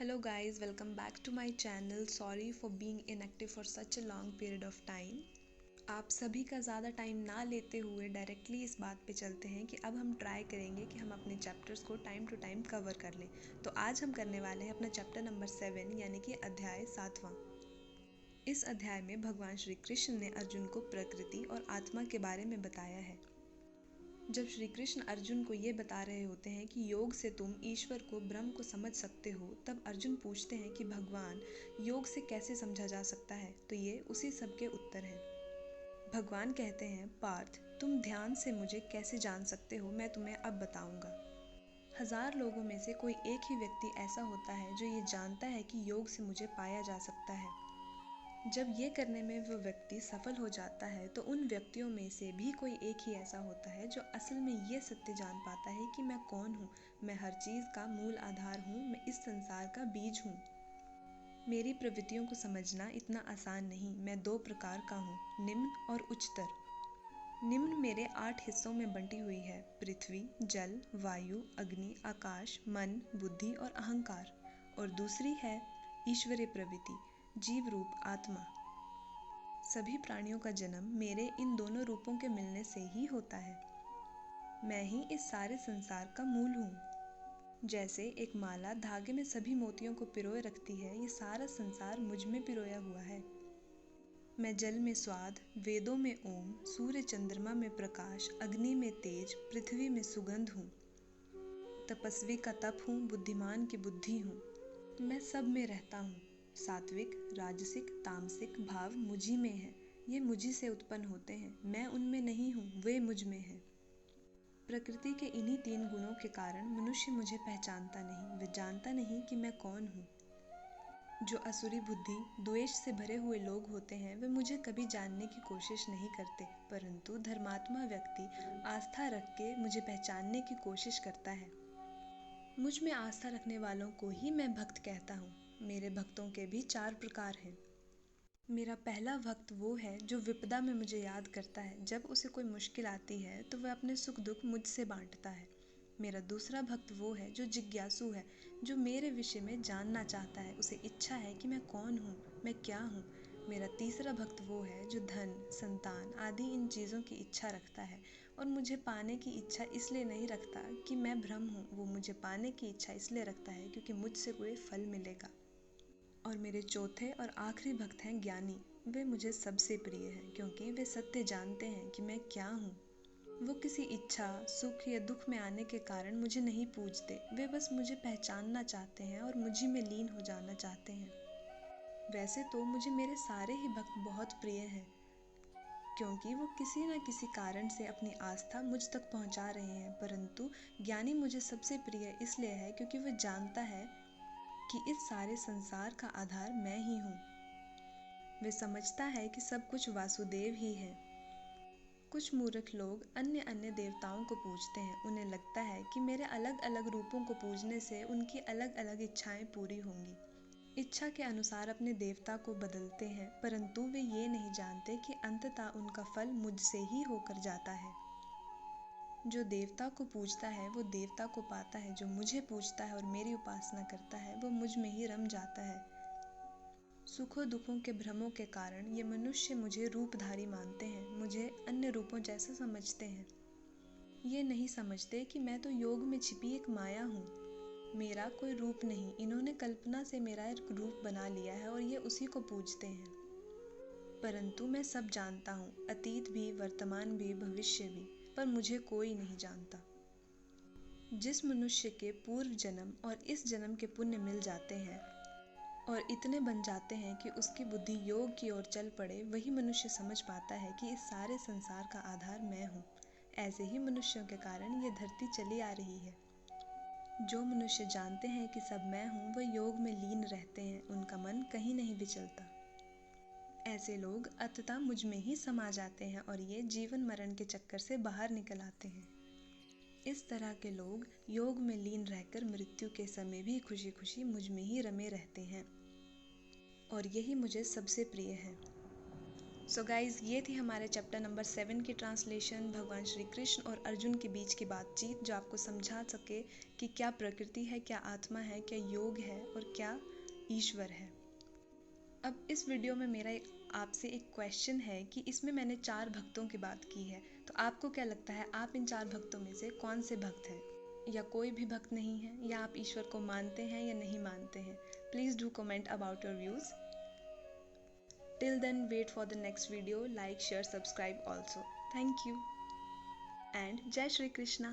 Hello guys, welcome back to my channel. Sorry for being inactive for such a long period of time. आप सभी का ज़्यादा time ना लेते हुए डायरेक्टली इस बात पे चलते हैं कि अब हम ट्राई करेंगे कि हम अपने चैप्टर्स को टाइम टू टाइम कवर कर लें। तो आज हम करने वाले हैं अपना चैप्टर नंबर 7 यानी कि अध्याय 7वां। इस अध्याय में भगवान श्री कृष्ण ने अर्जुन को प्रकृति और आत्मा के बारे में बताया है। जब श्री कृष्ण अर्जुन को ये बता रहे होते हैं कि योग से तुम ईश्वर को ब्रह्म को समझ सकते हो, तब अर्जुन पूछते हैं कि भगवान योग से कैसे समझा जा सकता है। तो ये उसी सब के उत्तर हैं। भगवान कहते हैं, पार्थ तुम ध्यान से मुझे कैसे जान सकते हो, मैं तुम्हें अब बताऊंगा। 1000 लोगों में से कोई एक ही व्यक्ति ऐसा होता है जो ये जानता है कि योग से मुझे पाया जा सकता है। जब ये करने में वो व्यक्ति सफल हो जाता है तो उन व्यक्तियों में से भी कोई एक ही ऐसा होता है जो असल में ये सत्य जान पाता है कि मैं कौन हूँ, मैं हर चीज़ का मूल आधार हूँ, मैं इस संसार का बीज हूँ। मेरी प्रवृत्तियों को समझना इतना आसान नहीं। मैं 2 प्रकार का हूँ, निम्न और उच्चतर। निम्न मेरे 8 हिस्सों में बंटी हुई है, पृथ्वी, जल, वायु, अग्नि, आकाश, मन, बुद्धि और अहंकार। और दूसरी है ईश्वरीय प्रवृत्ति, जीव रूप आत्मा। सभी प्राणियों का जन्म मेरे इन दोनों रूपों के मिलने से ही होता है। मैं ही इस सारे संसार का मूल हूँ। जैसे एक माला धागे में सभी मोतियों को पिरोए रखती है, ये सारा संसार मुझ में पिरोया हुआ है। मैं जल में स्वाद, वेदों में ओम, सूर्य चंद्रमा में प्रकाश, अग्नि में तेज, पृथ्वी में सुगंध हूँ। तपस्वी का तप हूँ, बुद्धिमान की बुद्धि हूँ। मैं सब में रहता हूँ। सात्विक, राजसिक, तामसिक भाव मुझी में है। ये मुझी से उत्पन्न होते हैं। मैं उनमें नहीं हूँ, वे मुझ में हैं। प्रकृति के इन्हीं 3 गुणों के कारण मनुष्य मुझे पहचानता नहीं, वह जानता नहीं कि मैं कौन हूँ। जो असुरी बुद्धि, द्वेष से भरे हुए लोग होते हैं, वे मुझे कभी जानने की कोशिश नहीं करते, परंतु धर्मात्मा व्यक्ति आस्था रख के मुझे पहचानने की कोशिश करता है। मुझ में आस्था रखने वालों को ही मैं भक्त कहता हूँ। मेरे भक्तों के भी 4 प्रकार हैं। मेरा पहला भक्त वो है जो विपदा में मुझे याद करता है। जब उसे कोई मुश्किल आती है तो वह अपने सुख दुख मुझसे बांटता है। मेरा दूसरा भक्त वो है जो जिज्ञासु है, जो मेरे विषय में जानना चाहता है। उसे इच्छा है कि मैं कौन हूँ, मैं क्या हूँ। मेरा तीसरा भक्त वो है जो धन, संतान आदि इन चीज़ों की इच्छा रखता है और मुझे पाने की इच्छा इसलिए नहीं रखता कि मैं ब्रह्म हूँ। वो मुझे पाने की इच्छा इसलिए रखता है क्योंकि मुझसे कोई फल मिलेगा। और मेरे चौथे और आखिरी भक्त हैं ज्ञानी। वे मुझे सबसे प्रिय हैं क्योंकि वे सत्य जानते हैं कि मैं क्या हूँ। वो किसी इच्छा, सुख या दुख में आने के कारण मुझे नहीं पूजते। वे बस मुझे पहचानना चाहते हैं और मुझी में लीन हो जाना चाहते हैं। वैसे तो मुझे मेरे सारे ही भक्त बहुत प्रिय हैं, क्योंकि वो किसी न किसी कारण से अपनी आस्था मुझ तक पहुंचा रहे हैं। परंतु ज्ञानी मुझे सबसे प्रिय इसलिए है क्योंकि वह जानता है कि इस सारे संसार का आधार मैं ही हूँ। वे समझता है कि सब कुछ वासुदेव ही है। कुछ मूर्ख लोग अन्य अन्य देवताओं को पूजते हैं। उन्हें लगता है कि मेरे अलग अलग रूपों को पूजने से उनकी अलग अलग इच्छाएं पूरी होंगी। इच्छा के अनुसार अपने देवता को बदलते हैं, परंतु वे ये नहीं जानते कि अंततः उनका फल मुझसे ही होकर जाता है। जो देवता को पूजता है वो देवता को पाता है। जो मुझे पूजता है और मेरी उपासना करता है वो मुझ में ही रम जाता है। सुखों दुखों के भ्रमों के कारण ये मनुष्य मुझे रूपधारी मानते हैं, मुझे अन्य रूपों जैसा समझते हैं। ये नहीं समझते कि मैं तो योग में छिपी एक माया हूँ। मेरा कोई रूप नहीं, इन्होंने कल्पना से मेरा एक रूप बना लिया है और ये उसी को पूजते हैं। परंतु मैं सब जानता हूँ, अतीत भी, वर्तमान भी, भविष्य भी, पर मुझे कोई नहीं जानता। जिस मनुष्य के पूर्व जन्म और इस जन्म के पुण्य मिल जाते हैं और इतने बन जाते हैं कि उसकी बुद्धि योग की ओर चल पड़े, वही मनुष्य समझ पाता है कि इस सारे संसार का आधार मैं हूँ। ऐसे ही मनुष्यों के कारण ये धरती चली आ रही है। जो मनुष्य जानते हैं कि सब मैं हूँ, वह योग में लीन रहते हैं, उनका मन कहीं नहीं विचलता। ऐसे लोग अंततः मुझ में ही समा जाते हैं और ये जीवन मरण के चक्कर से बाहर निकल आते हैं। इस तरह के लोग योग में लीन रहकर मृत्यु के समय भी खुशी खुशी मुझ में ही रमे रहते हैं और यही मुझे सबसे प्रिय है। सो गाइज, ये थी हमारे चैप्टर नंबर 7 की ट्रांसलेशन, भगवान श्री कृष्ण और अर्जुन के बीच की बातचीत, जो आपको समझा सके कि क्या प्रकृति है, क्या आत्मा है, क्या योग है और क्या ईश्वर है। अब इस वीडियो में मेरा आपसे एक क्वेश्चन है कि इसमें मैंने 4 भक्तों की बात की है, तो आपको क्या लगता है, आप इन 4 भक्तों में से कौन से भक्त हैं, या कोई भी भक्त नहीं है, या आप ईश्वर को मानते हैं या नहीं मानते हैं? Please do comment about your views. Till then, wait for the next video. Like, share, subscribe also. Thank you. And Jai Shri Krishna.